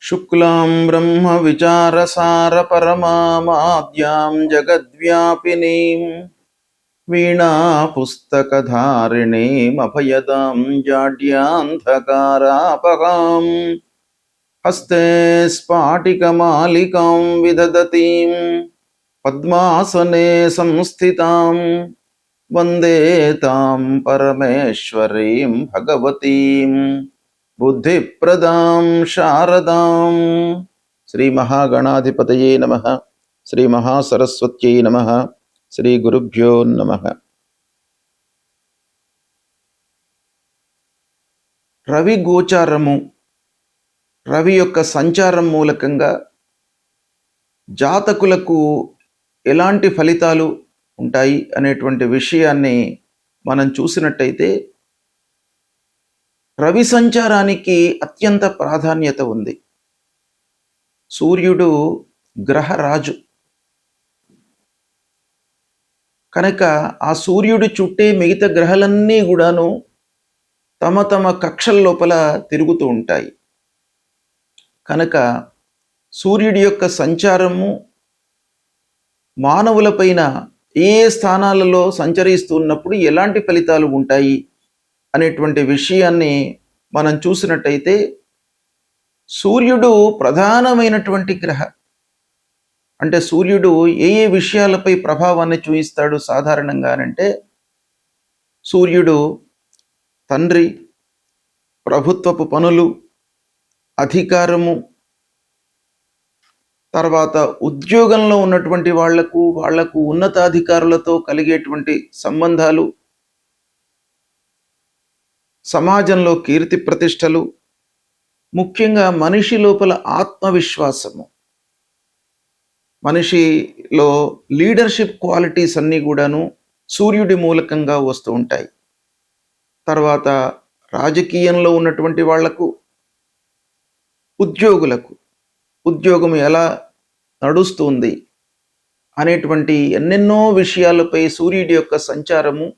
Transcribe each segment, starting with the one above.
शुक्लां ब्रह्म विचारसार परमामाद्यां जगद्व्यापिनीं वीणा पुस्तकधारिणीम् अभयदां जाड्यान्धकारापहां हस्ते स्फाटिकमालिकां विदधतीं पद्मासने संस्थितां वन्दे तां परमेश्वरीं भगवतीं बुद्धिप्रदां शारदां। श्री महागणाधिपतये नमः। श्री महासरस्वत्यै नमः। శ్రీ గురుభ్యో నమః. రవి గోచారము, రవి యొక్క సంచారం మూలకంగా జాతకులకు ఎలాంటి ఫలితాలు ఉంటాయి అనేటువంటి విషయాన్ని మనం చూసినట్టయితే, రవి సంచారానికి అత్యంత ప్రాధాన్యత ఉంది. సూర్యుడు గ్రహరాజు కనుక ఆ సూర్యుడి చుట్టే మిగతా గ్రహాలన్నీ కూడాను తమ తమ కక్షల లోపల తిరుగుతూ ఉంటాయి. కనుక సూర్యుడి యొక్క సంచారము మానవులపైన ఏ స్థానాలలో సంచరిస్తున్నప్పుడు ఎలాంటి ఫలితాలు ఉంటాయి అనేటువంటి విషయాన్ని మనం చూసినట్టయితే, సూర్యుడు ప్రధానమైనటువంటి గ్రహం. అంటే సూర్యుడు ఏ ఏ విషయాలపై ప్రభావాన్ని చూపిస్తాడు సాధారణంగానంటే, సూర్యుడు తండ్రి, ప్రభుత్వపు పనులు, అధికారము, తర్వాత ఉద్యోగంలో ఉన్నటువంటి వాళ్లకు ఉన్నతాధికారులతో కలిగేటువంటి సంబంధాలు, సమాజంలో కీర్తి ప్రతిష్టలు, ముఖ్యంగా మనిషి లోపల ఆత్మవిశ్వాసము, మనిషిలో లీడర్షిప్ క్వాలిటీస్ అన్నీ కూడాను సూర్యుడి మూలకంగా వస్తూ ఉంటాయి. తర్వాత రాజకీయంలో ఉన్నటువంటి వాళ్లకు, ఉద్యోగం ఎలా నడుస్తుంది అనేటువంటి ఎన్నెన్నో విషయాలపై సూర్యుడి యొక్క సంచారము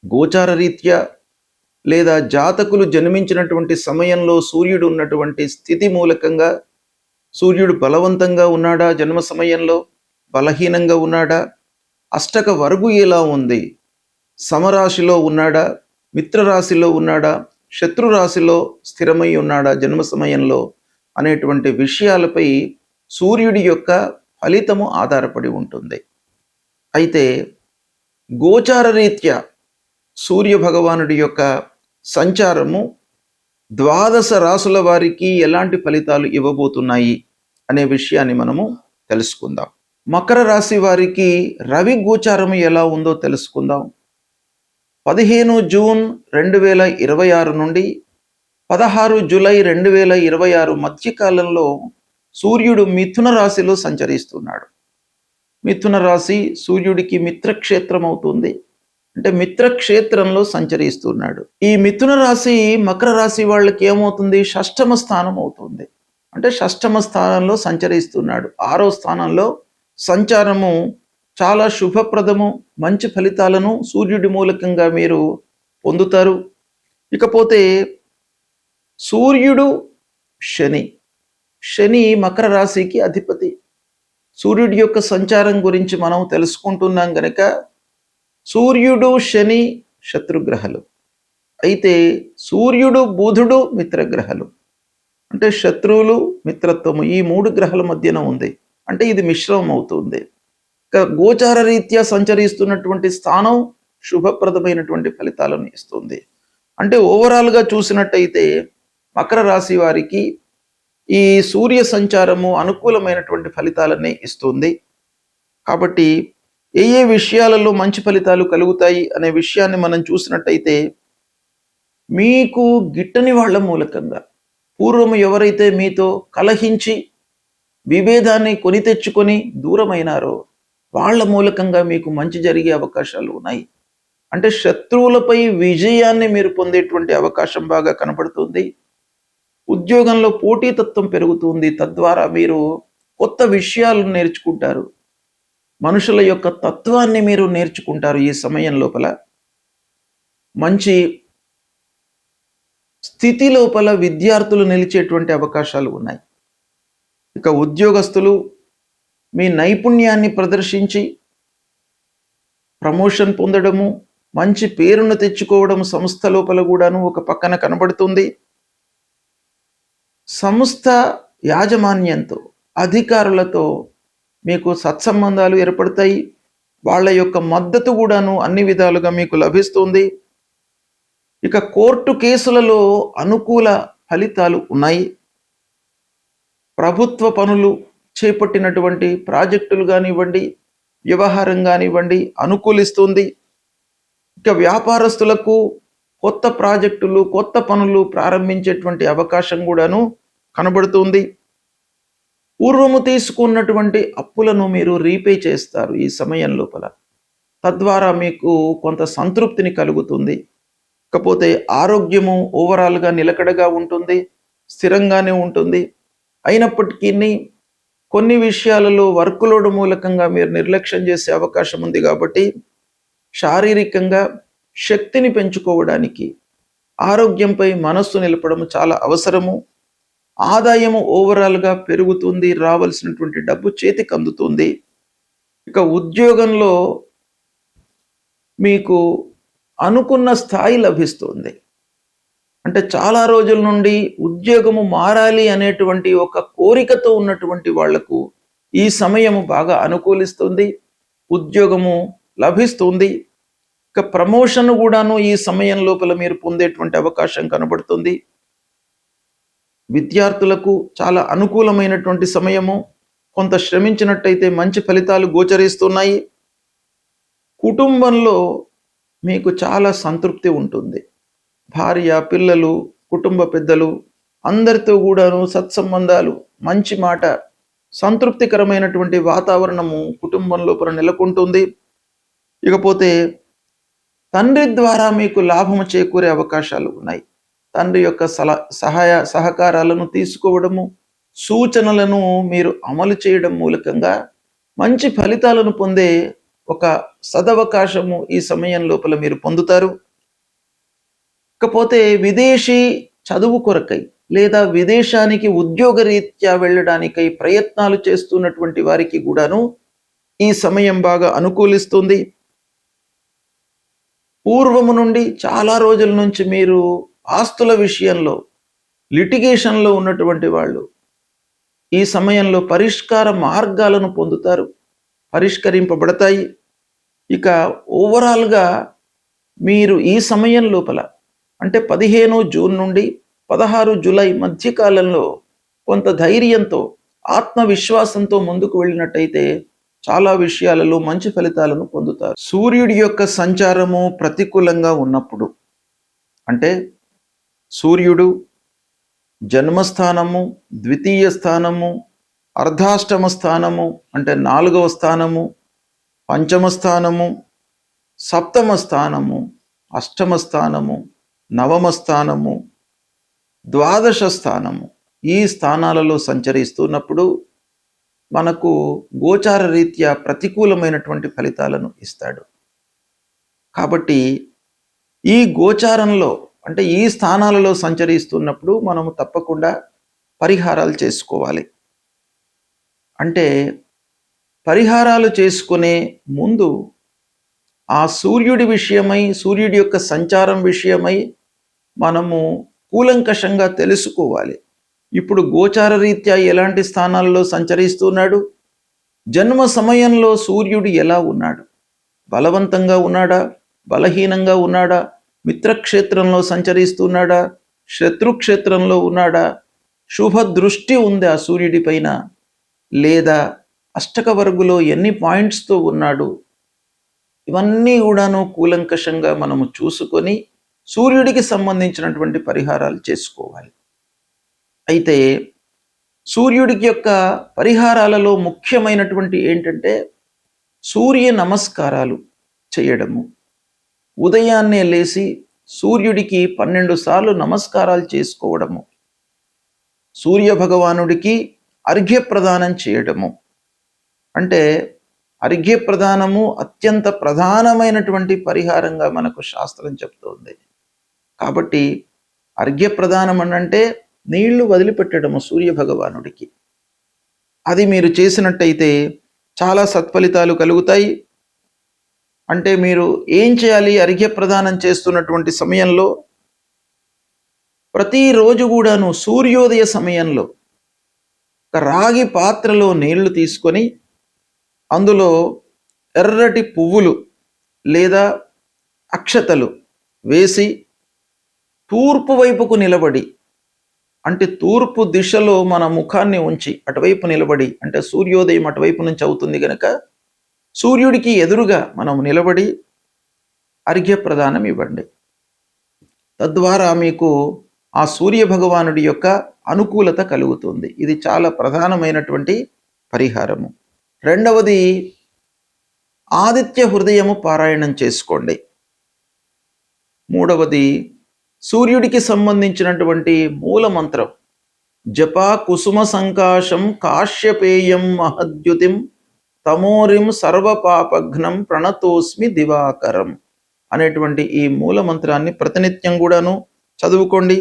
గోచార రీత్యా లేదా జాతకులు జన్మించినటువంటి సమయంలో సూర్యుడు ఉన్నటువంటి స్థితి మూలకంగా, సూర్యుడు బలవంతంగా ఉన్నాడా, జన్మ సమయంలో బలహీనంగా ఉన్నాడా, అష్టక వర్గు ఎలా ఉంది, సమరాశిలో ఉన్నాడా, మిత్రరాశిలో ఉన్నాడా, శత్రురాశిలో స్థిరమై ఉన్నాడా జన్మ సమయంలో అనేటువంటి విషయాలపై సూర్యుడి యొక్క ఫలితము ఆధారపడి ఉంటుంది. అయితే గోచార రీత్యా సూర్య భగవానుడి యొక్క సంచారము 12 రాసుల వారికి ఎలాంటి ఫలితాలు ఇవ్వబోతున్నాయి అనే విషయాన్ని మనము తెలుసుకుందాం. మకర రాశి వారికి రవి గోచారము ఎలా ఉందో తెలుసుకుందాం. 15 జూన్ 2026 నుండి 16 జూలై 2026 మధ్యకాలంలో సూర్యుడు మిథున రాశిలో సంచరిస్తున్నాడు. మిథున రాశి సూర్యుడికి మిత్రక్షేత్రం అవుతుంది. అంటే మిత్రక్షేత్రంలో సంచరిస్తున్నాడు. ఈ మిథున రాశి మకర రాశి వాళ్ళకి ఏమవుతుంది, షష్టమ స్థానం అవుతుంది. అంటే షష్టమ స్థానంలో సంచరిస్తున్నాడు. 6వ స్థానంలో సంచారము చాలా శుభప్రదము, మంచి ఫలితాలను సూర్యుడి మూలకంగా మీరు పొందుతారు. ఇకపోతే సూర్యుడు శని మకర రాశికి అధిపతి. సూర్యుడి యొక్క సంచారం గురించి మనం తెలుసుకుంటున్నాం గనక సూర్యుడు శని శత్రుగ్రహాలు, అయితే సూర్యుడు బుధుడు మిత్రగ్రహాలు. అంటే శత్రువులు, మిత్రత్వము ఈ 3 గ్రహాల మధ్యన ఉంది. అంటే ఇది మిశ్రమం అవుతుంది. గోచార రీత్యా సంచరిస్తున్నటువంటి స్థానం శుభప్రదమైనటువంటి ఫలితాలను ఇస్తుంది. అంటే ఓవరాల్గా చూసినట్టయితే మకర రాశి వారికి ఈ సూర్య సంచారము అనుకూలమైనటువంటి ఫలితాలన్నీ ఇస్తుంది. కాబట్టి ఏ ఏ విషయాలలో మంచి ఫలితాలు కలుగుతాయి అనే విషయాన్ని మనం చూసినట్టయితే, మీకు గిట్టని వాళ్ళ మూలకంగా, పూర్వము ఎవరైతే మీతో కలహించి విభేదాన్ని కొని తెచ్చుకొని దూరమైనారో వాళ్ళ మూలకంగా మీకు మంచి జరిగే అవకాశాలు ఉన్నాయి. అంటే శత్రువులపై విజయాన్ని మీరు పొందేటువంటి అవకాశం బాగా కనపడుతుంది. ఉద్యోగంలో పోటీతత్వం పెరుగుతుంది. తద్వారా మీరు కొత్త విషయాలను నేర్చుకుంటారు. మనుషుల యొక్క తత్వాన్ని మీరు నేర్చుకుంటారు. ఈ సమయం లోపల మంచి స్థితి లోపల విద్యార్థులు నిలిచేటువంటి అవకాశాలు ఉన్నాయి. ఇక ఉద్యోగస్తులు మీ నైపుణ్యాన్ని ప్రదర్శించి ప్రమోషన్ పొందడము, మంచి పేరును తెచ్చుకోవడం సంస్థ లోపల కూడాను ఒక పక్కన కనబడుతుంది. సంస్థ యాజమాన్యంతో, అధికారులతో మీకు సత్సంబంధాలు ఏర్పడతాయి. వాళ్ళ యొక్క మద్దతు కూడాను అన్ని విధాలుగా మీకు లభిస్తుంది. ఇక కోర్టు కేసులలో అనుకూల ఫలితాలు ఉన్నాయి. ప్రభుత్వ పనులు చేపట్టినటువంటి ప్రాజెక్టులు కానివ్వండి, వ్యవహారం కానివ్వండి అనుకూలిస్తుంది. ఇక వ్యాపారస్తులకు కొత్త ప్రాజెక్టులు, కొత్త పనులు ప్రారంభించేటువంటి అవకాశం కూడాను కనబడుతుంది. పూర్వము తీసుకున్నటువంటి అప్పులను మీరు రీపే చేస్తారు ఈ సమయం లోపల. తద్వారా మీకు కొంత సంతృప్తిని కలుగుతుంది. ఇకపోతే ఆరోగ్యము ఓవరాల్గా నిలకడగా ఉంటుంది, స్థిరంగానే ఉంటుంది. అయినప్పటికీ కొన్ని విషయాలలో వర్క్ లోడ్ మూలకంగా మీరు నిర్లక్ష్యం చేసే అవకాశం ఉంది. కాబట్టి శారీరకంగా శక్తిని పెంచుకోవడానికి ఆరోగ్యంపై మనస్సు నిలపడం చాలా అవసరము. ఆదాయము ఓవరాల్గా పెరుగుతుంది, రావాల్సినటువంటి డబ్బు చేతికి అందుతుంది. ఇక ఉద్యోగంలో మీకు అనుకున్న స్థాయి లభిస్తుంది. అంటే చాలా రోజుల నుండి ఉద్యోగము మారాలి అనేటువంటి ఒక కోరికతో ఉన్నటువంటి వాళ్లకు ఈ సమయము బాగా అనుకూలిస్తుంది, ఉద్యోగము లభిస్తుంది. ఇక ప్రమోషన్ కూడాను ఈ సమయం లోపల మీరు పొందేటువంటి అవకాశం కనబడుతుంది. విద్యార్థులకు చాలా అనుకూలమైనటువంటి సమయము. కొంత శ్రమించినట్టయితే మంచి ఫలితాలు గోచరిస్తున్నాయి. కుటుంబంలో మీకు చాలా సంతృప్తి ఉంటుంది. భార్య, పిల్లలు, కుటుంబ పెద్దలు అందరితో కూడాను సత్సంబంధాలు, మంచి మాట, సంతృప్తికరమైనటువంటి వాతావరణము కుటుంబం లోపల నెలకొంటుంది. ఇకపోతే తండ్రి ద్వారా మీకు లాభము చేకూరే అవకాశాలు ఉన్నాయి. తండ్రి యొక్క సహాయ సహకారాలను తీసుకోవడము, సూచనలను మీరు అమలు చేయడం మూలకంగా మంచి ఫలితాలను పొందే ఒక సదవకాశము ఈ సమయం లోపల మీరు పొందుతారు. ఇకపోతే విదేశీ చదువు కొరకై లేదా విదేశానికి ఉద్యోగరీత్యా వెళ్ళడానికై ప్రయత్నాలు చేస్తున్నటువంటి వారికి కూడాను ఈ సమయం బాగా అనుకూలిస్తుంది. పూర్వము నుండి చాలా రోజుల నుంచి మీరు ఆస్తుల విషయంలో లిటిగేషన్లో ఉన్నటువంటి వాళ్ళు ఈ సమయంలో పరిష్కార మార్గాలను పొందుతారు, పరిష్కరింపబడతాయి. ఇక ఓవరాల్గా మీరు ఈ సమయం లోపల అంటే 15 జూన్ నుండి 16 జూలై మధ్యకాలంలో కొంత ధైర్యంతో, ఆత్మవిశ్వాసంతో ముందుకు వెళ్ళినట్టయితే చాలా విషయాలలో మంచి ఫలితాలను పొందుతారు. సూర్యుడి యొక్క సంచారము ప్రతికూలంగా ఉన్నప్పుడు, అంటే సూర్యుడు జన్మస్థానము, ద్వితీయ స్థానము, అర్ధాష్టమ స్థానము అంటే 4వ స్థానము, పంచమ స్థానము, సప్తమ స్థానము, అష్టమ స్థానము, నవమ స్థానము, ద్వాదశ స్థానము ఈ స్థానాలలో సంచరిస్తున్నప్పుడు మనకు గోచార రీత్యా ప్రతికూలమైనటువంటి ఫలితాలను ఇస్తాడు. కాబట్టి ఈ గోచారంలో అంటే ఈ స్థానాలలో సంచరిస్తున్నప్పుడు మనము తప్పకుండా పరిహారాలు చేసుకోవాలి. అంటే పరిహారాలు చేసుకునే ముందు ఆ సూర్యుడి విషయమై, సూర్యుడి యొక్క సంచారం విషయమై మనము కూలంకషంగా తెలుసుకోవాలి. ఇప్పుడు గోచార రీత్యా ఎలాంటి స్థానాల్లో సంచరిస్తున్నాడు, జన్మ సమయంలో సూర్యుడు ఎలా ఉన్నాడు, బలవంతంగా ఉన్నాడా, బలహీనంగా ఉన్నాడా, మిత్రక్షేత్రంలో సంచరిస్తున్నాడా, శత్రుక్షేత్రంలో ఉన్నాడా, శుభ దృష్టి ఉంది ఆ సూర్యుడి పైన, లేదా అష్టక వర్గులో ఎన్ని పాయింట్స్తో ఉన్నాడు, ఇవన్నీ కూడాను కూలంకషంగా మనము చూసుకొని సూర్యుడికి సంబంధించినటువంటి పరిహారాలు చేసుకోవాలి. అయితే సూర్యుడికి యొక్క పరిహారాలలో ముఖ్యమైనటువంటి ఏంటంటే సూర్య నమస్కారాలు చేయడము. ఉదయాన్నే లేచి సూర్యుడికి 12 సార్లు నమస్కారాలు చేసుకోవడము, సూర్య భగవానుడికి అర్ఘ్యప్రదానం చేయడము. అంటే అర్ఘ్యప్రదానము అత్యంత ప్రధానమైనటువంటి పరిహారంగా మనకు శాస్త్రం చెప్తోంది. కాబట్టి అర్ఘ్యప్రదానం అంటే నీళ్లు వదిలిపెట్టడము సూర్య భగవానుడికి. అది మీరు చేసినట్టయితే చాలా సత్ఫలితాలు కలుగుతాయి. అంటే మీరు ఏం చేయాలి? అర్ఘ్యప్రదానం చేస్తున్నటువంటి సమయంలో ప్రతిరోజు కూడాను సూర్యోదయ సమయంలో ఒక రాగి పాత్రలో నీళ్లు తీసుకొని అందులో ఎర్రటి పువ్వులు లేదా అక్షతలు వేసి తూర్పు వైపుకు నిలబడి, అంటే తూర్పు దిశలో మన ముఖాన్ని ఉంచి అటువైపు నిలబడి, అంటే సూర్యోదయం అటువైపు నుంచి అవుతుంది గనక సూర్యుడికి ఎదురుగా మనం నిలబడి అర్ఘ్యప్రదానం ఇవ్వండి. తద్వారా మీకు ఆ సూర్య భగవానుడి యొక్క అనుకూలత కలుగుతుంది. ఇది చాలా ప్రధానమైనటువంటి పరిహారము. రెండవది, ఆదిత్య హృదయము పారాయణం చేసుకోండి. మూడవది, సూర్యుడికి సంబంధించినటువంటి మూల మంత్రం జపా కుసుమ సంకాశం కాశ్యపేయం మహద్యుతిం తమోరిం సర్వపాపఘ్నం ప్రణతోస్మి దివాకరం అనేటువంటి ఈ మూల మంత్రాన్ని ప్రతినిత్యం కూడాను చదువుకోండి.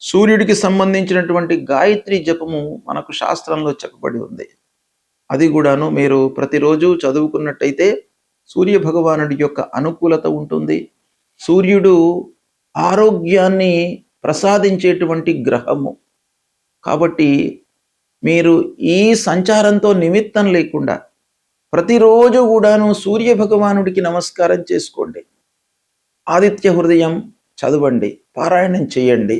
సూర్యుడికి సంబంధించినటువంటి గాయత్రి జపము మనకు శాస్త్రంలో చెప్పబడి ఉంది. అది కూడాను మీరు ప్రతిరోజు చదువుకున్నట్టయితే సూర్య భగవానుడి యొక్క అనుకూలత ఉంటుంది. సూర్యుడు ఆరోగ్యాన్ని ప్రసాదించేటువంటి గ్రహము కాబట్టి మీరు ఈ సంచారంతో నిమిత్తం లేకుండా ప్రతిరోజు కూడాను సూర్య భగవానుడికి నమస్కారం చేసుకోండి. ఆదిత్య హృదయం చదవండి, పారాయణం చేయండి,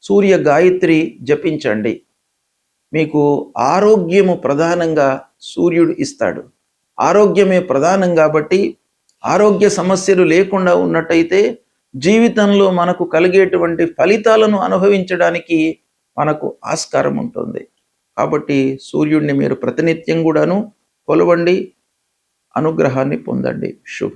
సూర్య గాయత్రి జపించండి. మీకు ఆరోగ్యము ప్రధానంగా సూర్యుడు ఇస్తాడు. ఆరోగ్యమే ప్రధానం కాబట్టి ఆరోగ్య సమస్యలు లేకుండా ఉన్నట్టయితే జీవితంలో మనకు కలిగేటువంటి ఫలితాలను అనుభవించడానికి మనకు ఆస్కారం ఉంటుంది. కాబట్టి సూర్యుడిని మీరు ప్రతినిత్యం కూడాను కొలవండి, అనుగ్రహాన్ని పొందండి. శుభం.